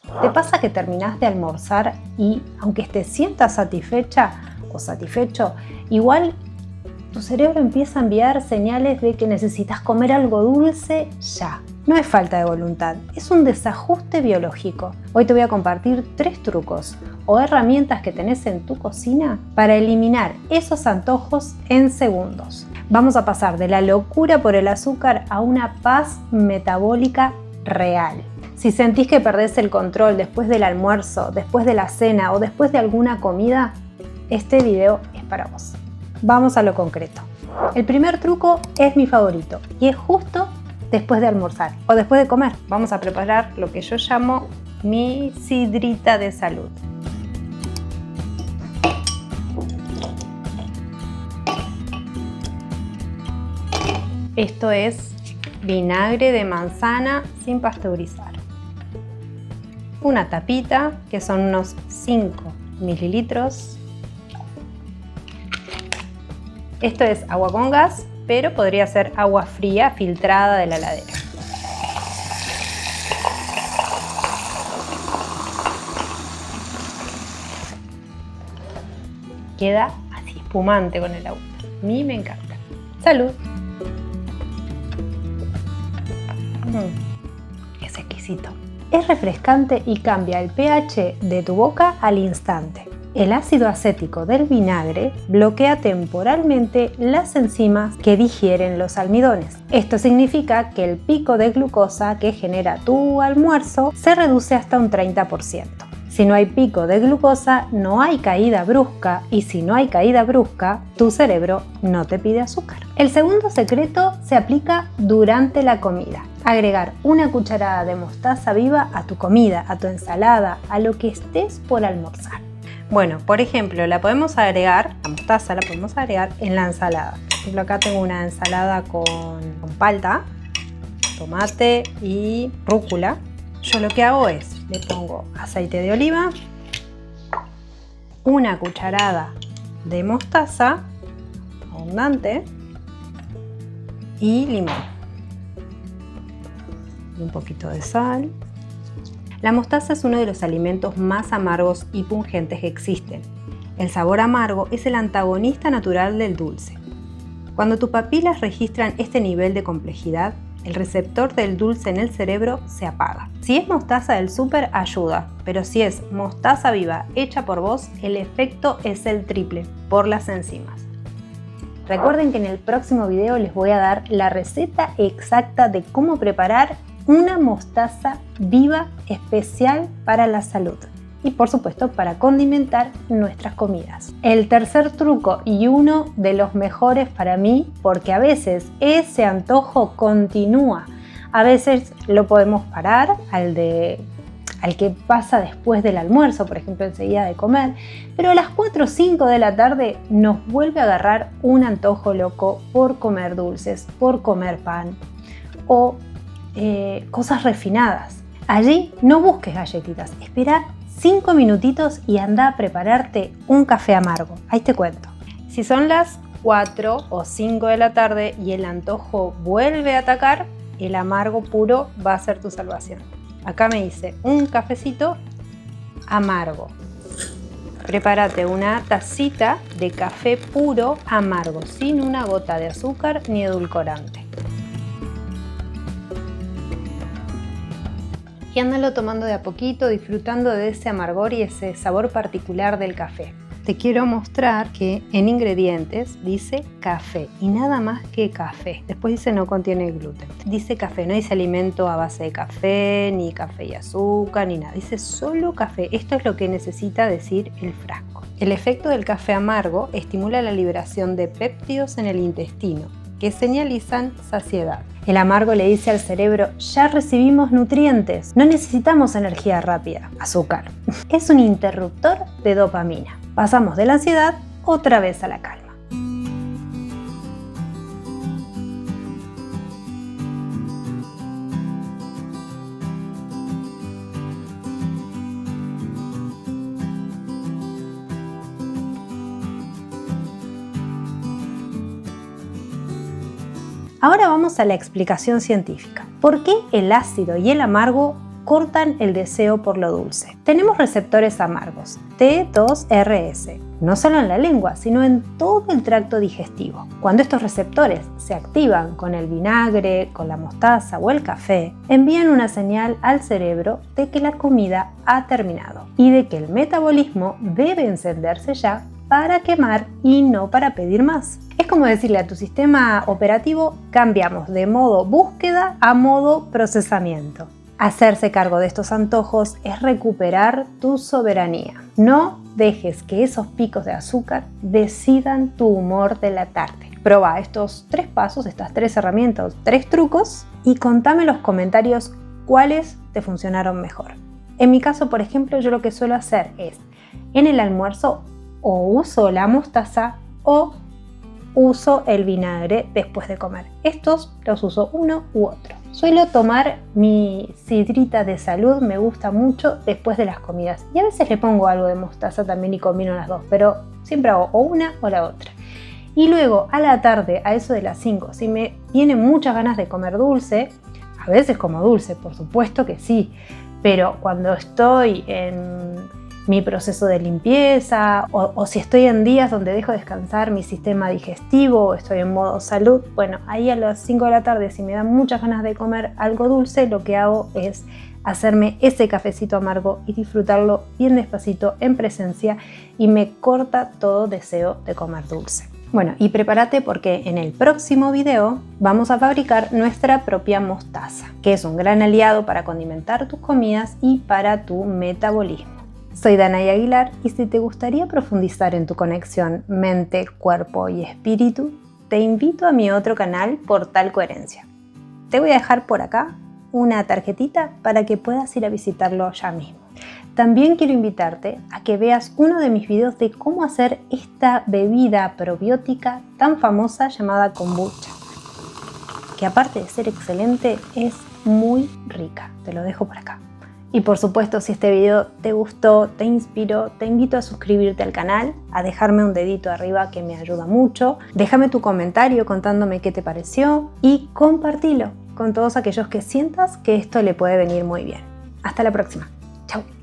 ¿Te pasa que terminás de almorzar y aunque te sientas satisfecha o satisfecho, igual tu cerebro empieza a enviar señales de que necesitas comer algo dulce ya? No es falta de voluntad, es un desajuste biológico. Hoy te voy a compartir 3 trucos o herramientas que tenés en tu cocina para eliminar esos antojos en segundos. Vamos a pasar de la locura por el azúcar a una paz metabólica real. Si sentís que perdés el control después del almuerzo, después de la cena o después de alguna comida, este video es para vos. Vamos a lo concreto. El primer truco es mi favorito y es justo después de almorzar o después de comer. Vamos a preparar lo que yo llamo mi sidrita de salud. Esto es vinagre de manzana sin pasteurizar. Una tapita, que son unos 5 mililitros. Esto es agua con gas, pero podría ser agua fría filtrada de la heladera. Queda así espumante con el agua. A mí me encanta. ¡Salud! Es exquisito. Es refrescante y cambia el pH de tu boca al instante. El ácido acético del vinagre bloquea temporalmente las enzimas que digieren los almidones. Esto significa que el pico de glucosa que genera tu almuerzo se reduce hasta un 30%. Si no hay pico de glucosa, no hay caída brusca, y si no hay caída brusca, tu cerebro no te pide azúcar. El segundo secreto se aplica durante la comida. Agregar una cucharada de mostaza viva a tu comida, a tu ensalada, a lo que estés por almorzar. Bueno, por ejemplo, la mostaza la podemos agregar en la ensalada. Por ejemplo, acá tengo una ensalada con palta, tomate y rúcula. Yo lo que hago es, le pongo aceite de oliva, una cucharada de mostaza abundante y limón. Y un poquito de sal. La mostaza es uno de los alimentos más amargos y pungentes que existen. El sabor amargo es el antagonista natural del dulce. Cuando tus papilas registran este nivel de complejidad, el receptor del dulce en el cerebro se apaga. Si es mostaza del súper, ayuda, pero si es mostaza viva hecha por vos, el efecto es el triple por las enzimas. Recuerden que en el próximo video les voy a dar la receta exacta de cómo preparar una mostaza viva especial para la salud y por supuesto para condimentar nuestras comidas. El tercer truco y uno de los mejores para mí, porque a veces ese antojo continúa, a veces lo podemos parar al que pasa después del almuerzo, por ejemplo enseguida de comer, pero a las 4 o 5 de la tarde nos vuelve a agarrar un antojo loco por comer dulces, por comer pan o cosas refinadas. Allí no busques galletitas, espera 5 minutitos y anda a prepararte un café amargo. Ahí te cuento. Si son las 4 o 5 de la tarde y el antojo vuelve a atacar, el amargo puro va a ser tu salvación. Acá me dice un cafecito amargo. Prepárate una tacita de café puro amargo, sin una gota de azúcar ni edulcorante. Y ándalo tomando de a poquito, disfrutando de ese amargor y ese sabor particular del café. Te quiero mostrar que en ingredientes dice café y nada más que café. Después dice no contiene gluten. Dice café, no dice alimento a base de café, ni café y azúcar, ni nada. Dice solo café. Esto es lo que necesita decir el frasco. El efecto del café amargo estimula la liberación de péptidos en el intestino, que señalizan saciedad. El amargo le dice al cerebro, ya recibimos nutrientes, no necesitamos energía rápida, azúcar. Es un interruptor de dopamina. Pasamos de la ansiedad otra vez a la calma. Ahora vamos a la explicación científica. ¿Por qué el ácido y el amargo cortan el deseo por lo dulce. Tenemos receptores amargos, T2RS, no solo en la lengua, sino en todo el tracto digestivo. Cuando estos receptores se activan con el vinagre, con la mostaza o el café, envían una señal al cerebro de que la comida ha terminado y de que el metabolismo debe encenderse ya para quemar y no para pedir más. Es como decirle a tu sistema operativo: cambiamos de modo búsqueda a modo procesamiento. Hacerse cargo de estos antojos es recuperar tu soberanía. No dejes que esos picos de azúcar decidan tu humor de la tarde. Proba estos 3 pasos, estas 3 herramientas, 3 trucos y contame en los comentarios cuáles te funcionaron mejor. En mi caso, por ejemplo, yo lo que suelo hacer es, en el almuerzo, o uso la mostaza o uso el vinagre después de comer. Estos los uso uno u otro. Suelo tomar mi sidrita de salud, me gusta mucho después de las comidas. Y a veces le pongo algo de mostaza también y combino las dos, pero siempre hago o una o la otra. Y luego a la tarde, a eso de las 5, si me tienen muchas ganas de comer dulce, a veces como dulce, por supuesto que sí, pero cuando estoy en mi proceso de limpieza o si estoy en días donde dejo descansar mi sistema digestivo o estoy en modo salud, bueno, ahí a las 5 de la tarde, si me dan muchas ganas de comer algo dulce, lo que hago es hacerme ese cafecito amargo y disfrutarlo bien despacito en presencia, y me corta todo deseo de comer dulce. Bueno, y prepárate porque en el próximo video vamos a fabricar nuestra propia mostaza, que es un gran aliado para condimentar tus comidas y para tu metabolismo. Soy Danay Aguilar y si te gustaría profundizar en tu conexión mente, cuerpo y espíritu, te invito a mi otro canal, Portal Coherencia. Te voy a dejar por acá una tarjetita para que puedas ir a visitarlo ya mismo. También quiero invitarte a que veas uno de mis videos de cómo hacer esta bebida probiótica tan famosa llamada kombucha, que aparte de ser excelente, es muy rica. Te lo dejo por acá. Y por supuesto, si este video te gustó, te inspiró, te invito a suscribirte al canal, a dejarme un dedito arriba que me ayuda mucho. Déjame tu comentario contándome qué te pareció y compartilo con todos aquellos que sientas que esto le puede venir muy bien. Hasta la próxima. Chau.